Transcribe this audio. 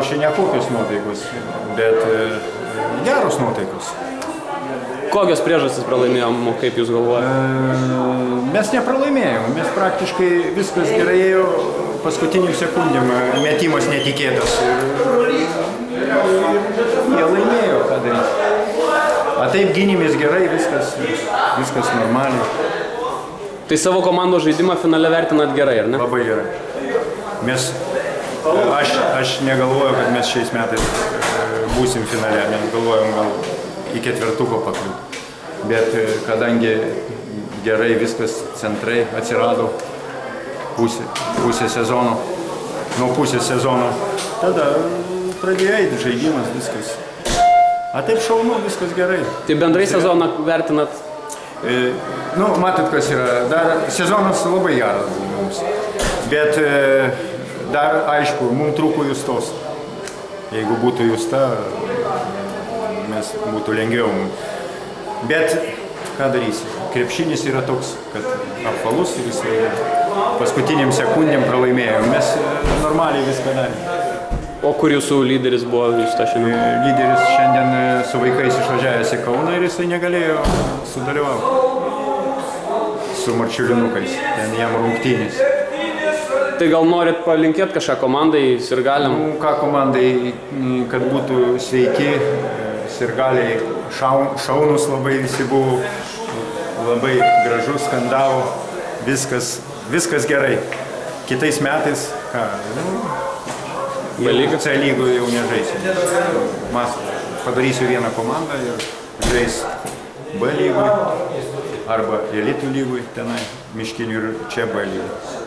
čia nekokios nuotaikos, bet geros nuotaikos. Kokios priežastys pralaimėjom, kaip jūs galvojate? Mes nepralaimėjom, mes praktiškai viskas gerai ėjo, paskutinių sekundėm metimas netikėtas. Jie laimėjo, ką daryti. O taip gynėmės gerai, viskas normaliai. Tai savo komandos žaidimą finale vertinat gerai, ar ne? Labai gerai. Aš negalvoju, kad mes šiais metais būsim finale, mes galvojom gal į ketvertuko pakliūti. Bet kadangi gerai viskas centrai atsirado pusė sezono, nuo pusės sezono, tada pradėjo eiti žaidimas, viskas. A taip šaunu, viskas gerai. Tai bendrai sezoną vertinat? Matot, kas yra, dar sezonas labai geras buvo mums, bet dar, aišku, mums trūko justos. Jeigu būtų justa, mes būtų lengviau. Bet, ką darysi, krepšinis yra toks, kad apvalus ir jis paskutiniam sekundėm pralaimėjo. Mes normaliai viską darėme. O kur jūsų lyderis buvo šiandien? Lyderis šiandien su vaikais išvažiavęs į Kauną ir jisai negalėjo sudalyvauti su marčiulinukais, ten jam rungtynės. Tai gal norit palinkėti kažką komandai, sirgaliam? Ką komandai, kad būtų sveiki, sirgaliai šaunus labai visi buvo, labai gražus, skandavo, viskas gerai. Kitais metais, C lygoje jau nežaisiu. Padarysiu vieną komandą ir žais B lygui arba elitų lygui tenai, Miškinių ir čia B lygui.